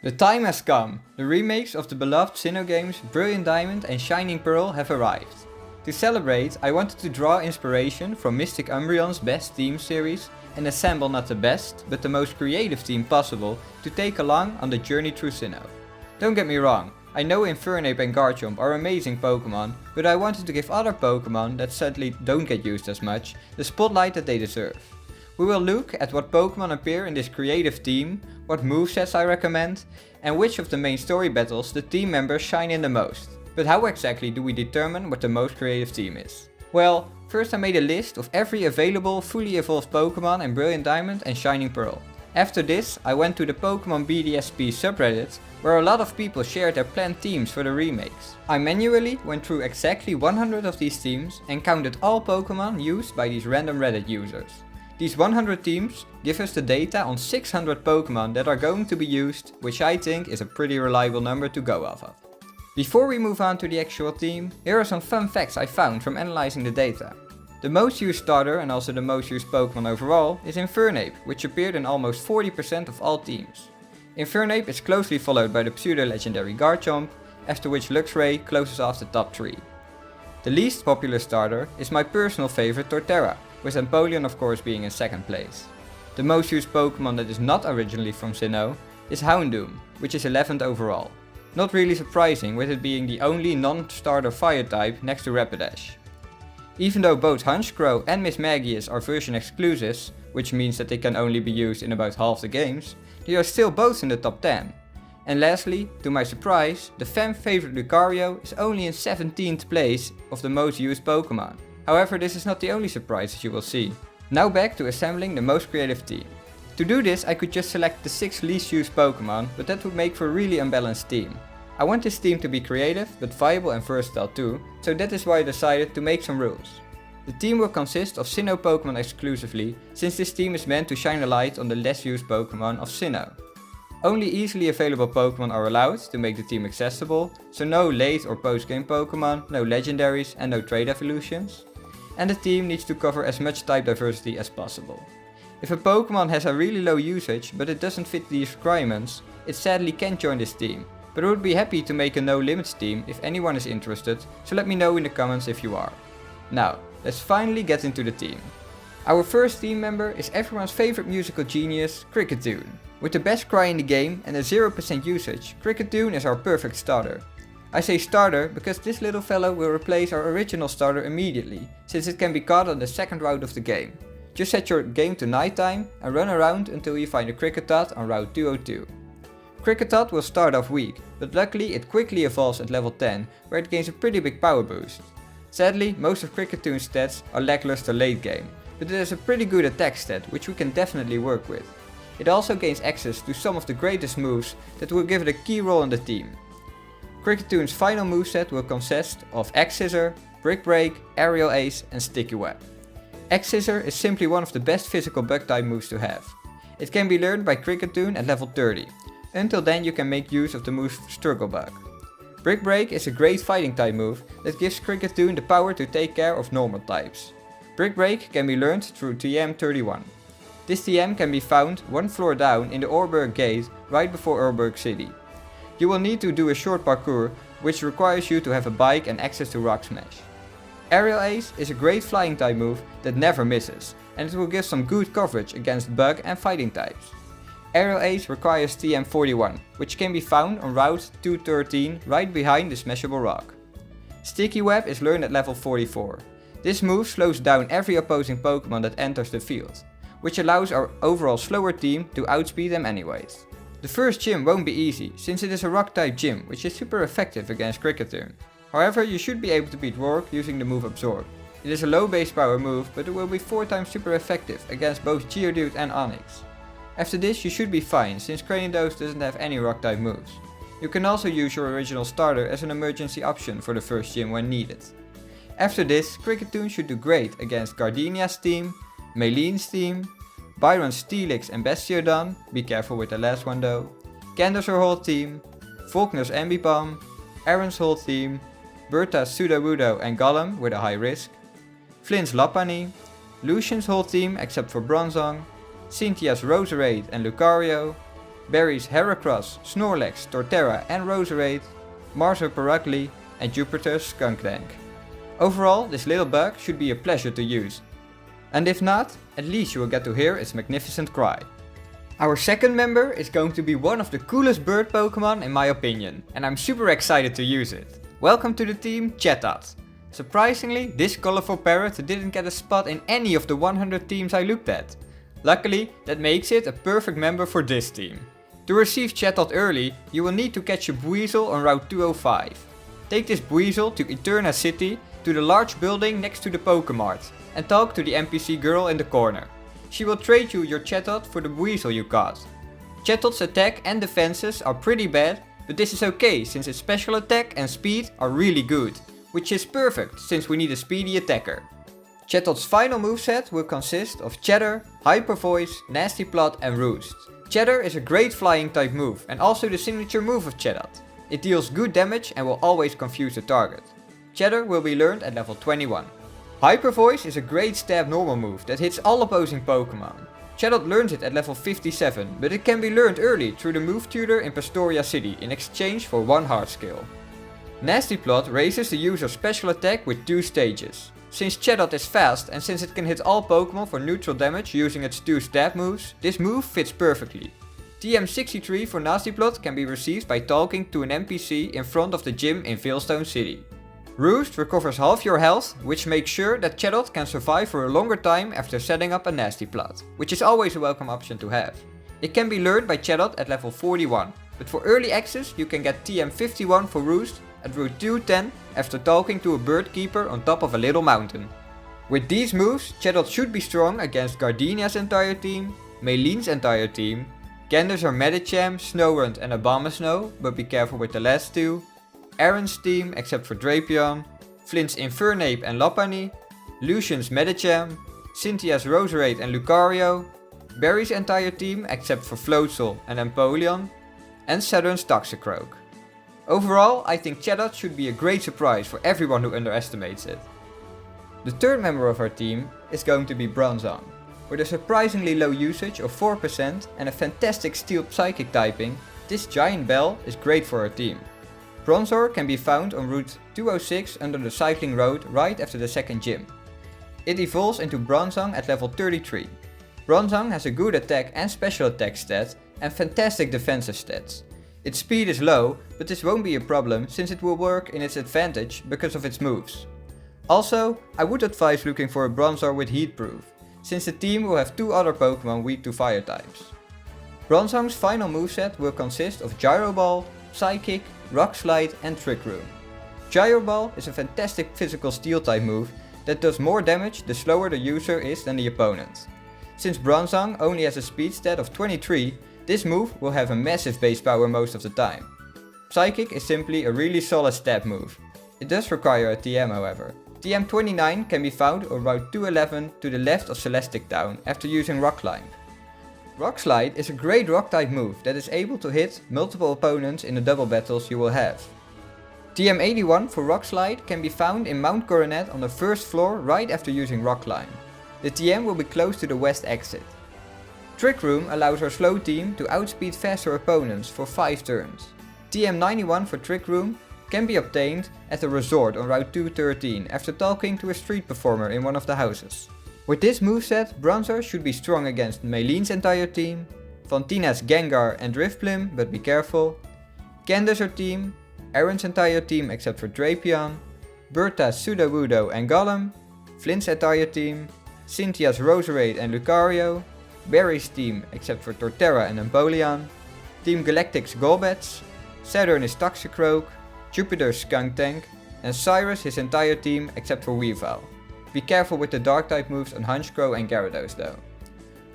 The time has come. The remakes of the beloved Sinnoh games Brilliant Diamond and Shining Pearl have arrived. To celebrate, I wanted to draw inspiration from MysticUmbreon's best team series and assemble not the best, but the most creative team possible to take along on the journey through Sinnoh. Don't get me wrong, I know Infernape and Garchomp are amazing Pokémon, but I wanted to give other Pokémon that sadly don't get used as much the spotlight that they deserve. We will look at what Pokémon appear in this creative team, what movesets I recommend, and which of the main story battles the team members shine in the most. But how exactly do we determine what the most creative team is? Well, first I made a list of every available fully evolved Pokémon in Brilliant Diamond and Shining Pearl. After this, I went to the Pokémon BDSP subreddit, where a lot of people shared their planned teams for the remakes. I manually went through exactly 100 of these teams and counted all Pokémon used by these random Reddit users. These 100 teams give us the data on 600 Pokémon that are going to be used, which I think is a pretty reliable number to go off of. Before we move on to the actual team, here are some fun facts I found from analyzing the data. The most used starter and also the most used Pokémon overall is Infernape, which appeared in almost 40% of all teams. Infernape is closely followed by the pseudo-legendary Garchomp, after which Luxray closes off the top 3. The least popular starter is my personal favorite Torterra, with Empoleon of course being in second place. The most used Pokémon that is not originally from Sinnoh is Houndoom, which is 11th overall. Not really surprising with it being the only non-starter fire type next to Rapidash. Even though both Honchkrow and Mismagius are version exclusives, which means that they can only be used in about half the games, they are still both in the top 10. And lastly, to my surprise, the fan favorite Lucario is only in 17th place of the most used Pokémon. However, this is not the only surprise as you will see. Now back to assembling the most creative team. To do this I could just select the 6 least used Pokémon, but that would make for a really unbalanced team. I want this team to be creative, but viable and versatile too, so that is why I decided to make some rules. The team will consist of Sinnoh Pokémon exclusively, since this team is meant to shine a light on the less used Pokémon of Sinnoh. Only easily available Pokémon are allowed to make the team accessible, so no late or post-game Pokémon, no legendaries and no trade evolutions. And the team needs to cover as much type diversity as possible. If a Pokémon has a really low usage but it doesn't fit these requirements, it sadly can't join this team, but I would be happy to make a no limits team if anyone is interested, so let me know in the comments if you are. Now, let's finally get into the team. Our first team member is everyone's favorite musical genius, Kricketune. With the best cry in the game and a 0% usage, Kricketune is our perfect starter. I say starter because this little fellow will replace our original starter immediately, since it can be caught on the second route of the game. Just set your game to nighttime and run around until you find a Kricketot on route 202. Kricketot will start off weak, but luckily it quickly evolves at level 10, where it gains a pretty big power boost. Sadly, most of Kricketune's stats are lackluster late game, but it has a pretty good attack stat which we can definitely work with. It also gains access to some of the greatest moves that will give it a key role in the team. Kricketune's final moveset will consist of X-Scissor, Brick Break, Aerial Ace and Sticky Web. X-Scissor is simply one of the best physical bug type moves to have. It can be learned by Kricketune at level 30. Until then you can make use of the move Struggle Bug. Brick Break is a great fighting type move that gives Kricketune the power to take care of normal types. Brick Break can be learned through TM 31. This TM can be found one floor down in the Orberg gate right before Orberg City. You will need to do a short parkour, which requires you to have a bike and access to Rock Smash. Aerial Ace is a great flying type move that never misses, and it will give some good coverage against bug and fighting types. Aerial Ace requires TM 41, which can be found on route 213 right behind the smashable rock. Sticky Web is learned at level 44. This move slows down every opposing Pokémon that enters the field, which allows our overall slower team to outspeed them anyways. The first gym won't be easy, since it is a rock type gym, which is super effective against Kricketune. However, you should be able to beat Rourke using the move Absorb. It is a low base power move, but it will be 4 times super effective against both Geodude and Onix. After this you should be fine, since Cranidos doesn't have any rock type moves. You can also use your original starter as an emergency option for the first gym when needed. After this, Kricketune should do great against Gardenia's team, Maylene's team, Byron's Steelix and Bastiodon, be careful with the last one though, Candace's whole team, Volkner's Ambipom, Aaron's whole team, Bertha's Sudowoodo and Golem with a high risk, Flint's Lopunny, Lucian's whole team except for Bronzong, Cynthia's Roserade and Lucario, Barry's Heracross, Snorlax, Torterra and Roserade, Marzo Paragli and Jupiter's Skunktank. Overall, this little bug should be a pleasure to use. And if not, at least you will get to hear its magnificent cry. Our second member is going to be one of the coolest bird Pokemon in my opinion, and I'm super excited to use it. Welcome to the team, Chatot. Surprisingly, this colorful parrot didn't get a spot in any of the 100 teams I looked at. Luckily, that makes it a perfect member for this team. To receive Chatot early, you will need to catch a Buizel on Route 205. Take this Buizel to Eterna City, to the large building next to the Pokemart, and talk to the NPC girl in the corner. She will trade you your Chatot for the Buizel you caught. Chatot's attack and defenses are pretty bad, but this is okay since its special attack and speed are really good, which is perfect since we need a speedy attacker. Chatot's final moveset will consist of Chatter, Hyper Voice, Nasty Plot and Roost. Chatter is a great flying type move and also the signature move of Chatot. It deals good damage and will always confuse the target. Chatter will be learned at level 21. Hyper Voice is a great stab normal move that hits all opposing Pokemon. Chatot learns it at level 57, but it can be learned early through the move tutor in Pastoria City in exchange for 1 hard skill. Nasty Plot raises the user's special attack with 2 stages. Since Chatot is fast and since it can hit all Pokemon for neutral damage using its 2 stab moves, this move fits perfectly. TM63 for Nasty Plot can be received by talking to an NPC in front of the gym in Veilstone City. Roost recovers half your health, which makes sure that Chatot can survive for a longer time after setting up a Nasty Plot, which is always a welcome option to have. It can be learned by Chatot at level 41, but for early access you can get TM51 for Roost at Route 210 after talking to a bird keeper on top of a little mountain. With these moves, Chatot should be strong against Gardenia's entire team, Maylene's entire team, Gender's or Medicham, Snorunt and Abomasnow, but be careful with the last 2, Aaron's team except for Drapion, Flint's Infernape and Lopunny, Lucian's Medicham, Cynthia's Roserade and Lucario, Barry's entire team except for Floatzel and Empoleon, and Saturn's Toxicroak. Overall, I think Chatot should be a great surprise for everyone who underestimates it. The third member of our team is going to be Bronzong. With a surprisingly low usage of 4% and a fantastic Steel Psychic typing, this giant bell is great for our team. Bronzor can be found on Route 206 under the cycling road right after the second gym. It evolves into Bronzong at level 33. Bronzong has a good attack and special attack stat and fantastic defensive stats. Its speed is low, but this won't be a problem since it will work in its advantage because of its moves. Also, I would advise looking for a Bronzor with Heatproof, since the team will have 2 other Pokemon weak to fire types. Bronzong's final moveset will consist of Gyro Ball, Psychic, Rock Slide and Trick Room. Gyro Ball is a fantastic physical steel type move that does more damage the slower the user is than the opponent. Since Bronzong only has a speed stat of 23, this move will have a massive base power most of the time. Psychic is simply a really solid stab move. It does require a TM however. TM29 can be found on Route 211 to the left of Celestic Town after using Rock Climb. Rock Slide is a great rock type move that is able to hit multiple opponents in the double battles you will have. TM81 for Rock Slide can be found in Mount Coronet on the first floor right after using Rock Climb. The TM will be close to the west exit. Trick Room allows our slow team to outspeed faster opponents for 5 turns. TM91 for Trick Room can be obtained at the resort on Route 213 after talking to a street performer in one of the houses. With this moveset, Bronzor should be strong against Maylene's entire team, Fontina's Gengar and Drifblim, but be careful, Candace's team, Aaron's entire team except for Drapion, Bertha's Sudowoodo and Golem, Flint's entire team, Cynthia's Roserade and Lucario, Barry's team except for Torterra and Empoleon, Team Galactic's Golbats, Saturn's Toxicroak, Jupiter's Skunktank, and Cyrus his entire team except for Weavile. Be careful with the dark type moves on Honchkrow and Gyarados though.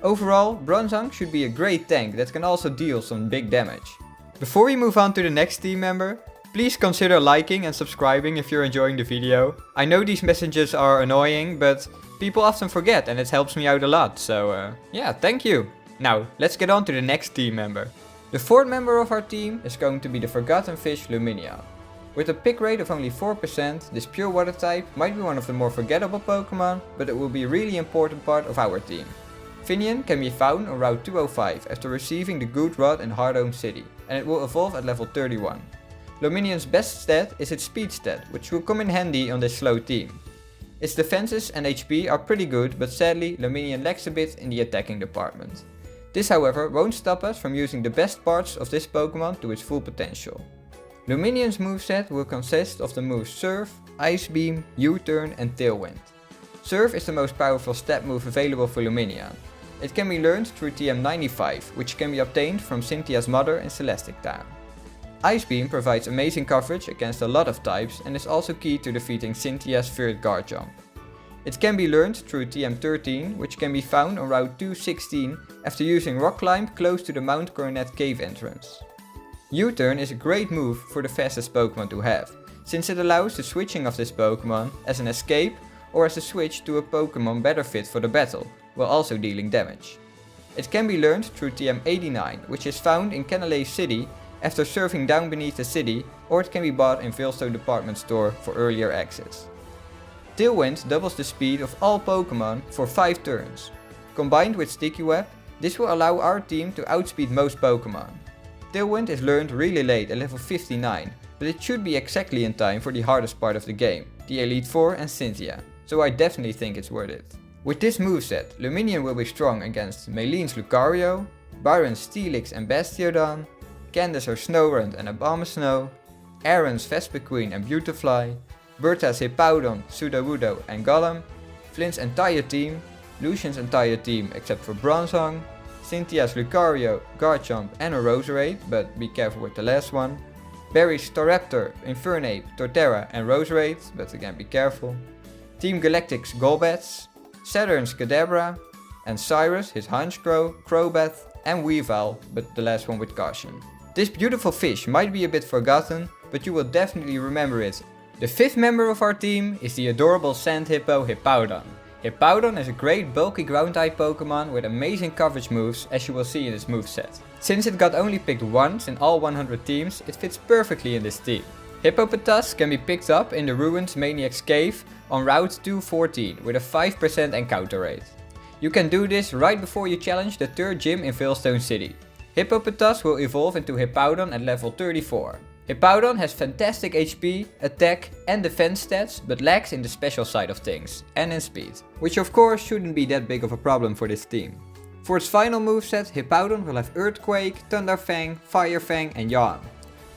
Overall, Bronzong should be a great tank that can also deal some big damage. Before we move on to the next team member, please consider liking and subscribing if you're enjoying the video. I know these messages are annoying, but people often forget and it helps me out a lot, so yeah, thank you. Now, let's get on to the next team member. The fourth member of our team is going to be the Forgotten Fish Lumineon. With a pick rate of only 4%, this pure water type might be one of the more forgettable Pokemon, but it will be a really important part of our team. Finion can be found on Route 205 after receiving the Good Rod in Hardome City, and it will evolve at level 31. Lumineon's best stat is its speed stat, which will come in handy on this slow team. Its defenses and HP are pretty good, but sadly Lumineon lacks a bit in the attacking department. This however won't stop us from using the best parts of this Pokemon to its full potential. Lumineon's moveset will consist of the moves Surf, Ice Beam, U-Turn and Tailwind. Surf is the most powerful step move available for Lumineon. It can be learned through TM95, which can be obtained from Cynthia's mother in Celestic Town. Ice Beam provides amazing coverage against a lot of types and is also key to defeating Cynthia's third guard jump. It can be learned through TM13, which can be found on Route 216 after using Rock Climb close to the Mount Coronet cave entrance. U-Turn is a great move for the fastest Pokemon to have, since it allows the switching of this Pokemon as an escape or as a switch to a Pokemon better fit for the battle, while also dealing damage. It can be learned through TM89, which is found in Canalay City after surfing down beneath the city, or it can be bought in Veilstone Department Store for earlier access. Tailwind doubles the speed of all Pokemon for 5 turns. Combined with Sticky Web, this will allow our team to outspeed most Pokemon. Tailwind is learned really late at level 59, but it should be exactly in time for the hardest part of the game, the Elite Four and Cynthia, so I definitely think it's worth it. With this moveset, Lumineon will be strong against Maylene's Lucario, Byron's Steelix and Bastiodon, Candace's Snorunt and Abomasnow, Aaron's Vespiquen and Beautifly, Bertha's Hippowdon, Sudowoodo and Golem, Flint's entire team, Lucian's entire team except for Bronzong, Cynthia's Lucario, Garchomp and a Roserade, but be careful with the last one, Barry's Staraptor, Infernape, Torterra and Roserade, but again be careful, Team Galactic's Golbats, Saturn's Kadabra, and Cyrus, his Honchkrow, Crobat and Weavile, but the last one with caution. This beautiful fish might be a bit forgotten, but you will definitely remember it. The 5th member of our team is the adorable sand hippo Hippowdon. Hippowdon is a great bulky ground type Pokemon with amazing coverage moves, as you will see in its moveset. Since it got only picked once in all 100 teams, it fits perfectly in this team. Hippopotas can be picked up in the ruined Maniac's Cave on Route 214 with a 5% encounter rate. You can do this right before you challenge the 3rd gym in Veilstone City. Hippopotas will evolve into Hippowdon at level 34. Hippowdon has fantastic HP, attack and defense stats, but lacks in the special side of things, and in speed, which of course shouldn't be that big of a problem for this team. For its final moveset, Hippowdon will have Earthquake, Thunderfang, Firefang and Yawn.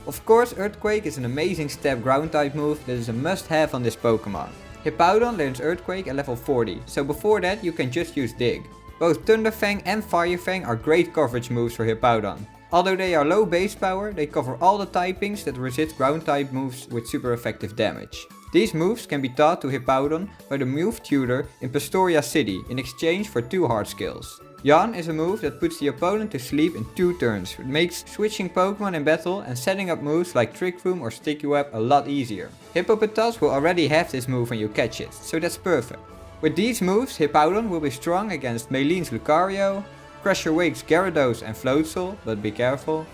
Of course, Earthquake is an amazing step ground type move that is a must have on this Pokemon. Hippowdon learns Earthquake at level 40, so before that you can just use Dig. Both Thunderfang and Firefang are great coverage moves for Hippowdon. Although they are low base power, they cover all the typings that resist ground type moves with super effective damage. These moves can be taught to Hippowdon by the move tutor in Pastoria City in exchange for 2 hard skills. Yawn is a move that puts the opponent to sleep in 2 turns, which makes switching Pokemon in battle and setting up moves like Trick Room or Sticky Web a lot easier. Hippopotas will already have this move when you catch it, so that's perfect. With these moves, Hippowdon will be strong against Maylene's Lucario, Crusher Wake's Gyarados and Floatzel, but be careful,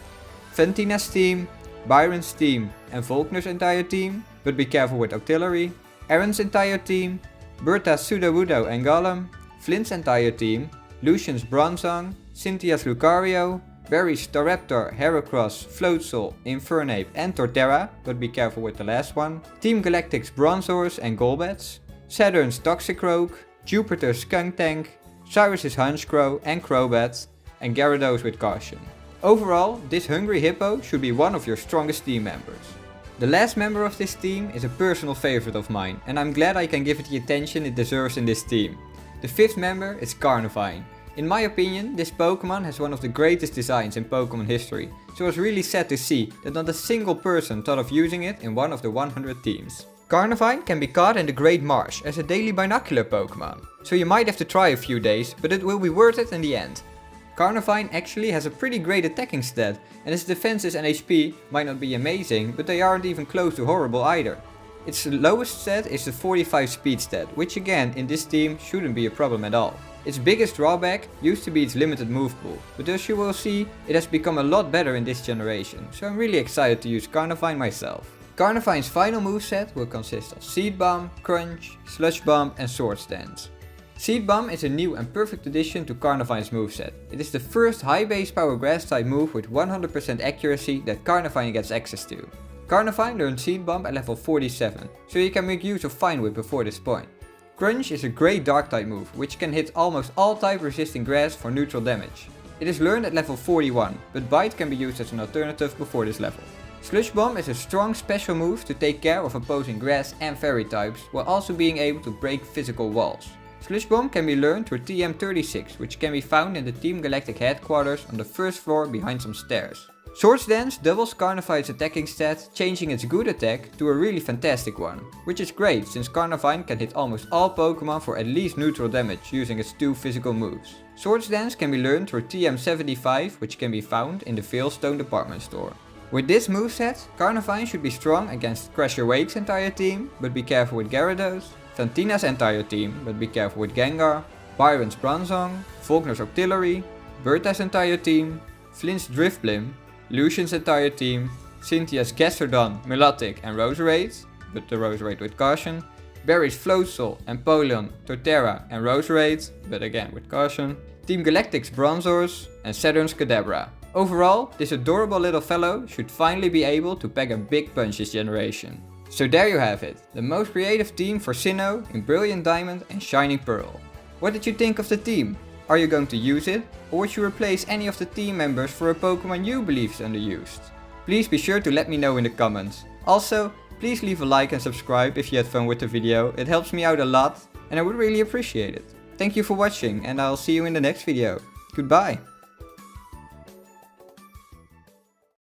Ventina's team, Byron's team and Volkner's entire team, but be careful with Octillery, Aaron's entire team, Bertha's Sudowoodo and Golem, Flint's entire team, Lucian's Bronzong, Cynthia's Lucario, Barry's Staraptor, Heracross, Floatzel, Infernape and Torterra, but be careful with the last one, Team Galactic's Bronzors and Golbats, Saturn's Toxicroak, Jupiter's Skuntank, Cyrus's Honchkrow and Crobat, and Gyarados with caution. Overall, this hungry hippo should be one of your strongest team members. The last member of this team is a personal favorite of mine, and I'm glad I can give it the attention it deserves in this team. The 5th member is Carnivine. In my opinion, this Pokemon has one of the greatest designs in Pokemon history, so I was really sad to see that not a single person thought of using it in one of the 100 teams. Carnivine can be caught in the Great Marsh as a daily binocular Pokemon, so you might have to try a few days, but it will be worth it in the end. Carnivine actually has a pretty great attacking stat, and its defenses and HP might not be amazing, but they aren't even close to horrible either. Its lowest stat is the 45 speed stat, which again in this team shouldn't be a problem at all. Its biggest drawback used to be its limited move pool, but as you will see, it has become a lot better in this generation, so I'm really excited to use Carnivine myself. Carnivine's final moveset will consist of Seed Bomb, Crunch, Sludge Bomb and Swords Dance. Seed Bomb is a new and perfect addition to Carnivine's moveset. It is the first high base power grass type move with 100% accuracy that Carnivine gets access to. Carnivine learned Seed Bomb at level 47, so you can make use of Fine Whip before this point. Crunch is a great dark type move, which can hit almost all type resisting grass for neutral damage. It is learned at level 41, but Bite can be used as an alternative before this level. Sludge Bomb is a strong special move to take care of opposing grass and fairy types, while also being able to break physical walls. Sludge Bomb can be learned through TM36, which can be found in the Team Galactic headquarters on the first floor behind some stairs. Swords Dance doubles Carnivine's attacking stat, changing its good attack to a really fantastic one, which is great since Carnivine can hit almost all Pokémon for at least neutral damage using its 2 physical moves. Swords Dance can be learned through TM75, which can be found in the Veilstone department store. With this moveset, Carnivine should be strong against Crusher Wake's entire team, but be careful with Gyarados, Fantina's entire team, but be careful with Gengar, Byron's Bronzong, Faulkner's Octillery, Berta's entire team, Flint's Drifblim, Lucian's entire team, Cynthia's Gastrodon, Melodic and Roserade, but the Roserade with caution, Barry's Floatzel, Empoleon, Torterra and Roserade, but again with caution, Team Galactic's Bronzors and Saturn's Kadabra. Overall, this adorable little fellow should finally be able to pack a big punch this generation. So there you have it, the most creative team for Sinnoh in Brilliant Diamond and Shining Pearl. What did you think of the team? Are you going to use it, or would you replace any of the team members for a Pokemon you believe is underused? Please be sure to let me know in the comments. Also, please leave a like and subscribe if you had fun with the video, it helps me out a lot and I would really appreciate it. Thank you for watching and I'll see you in the next video. Goodbye!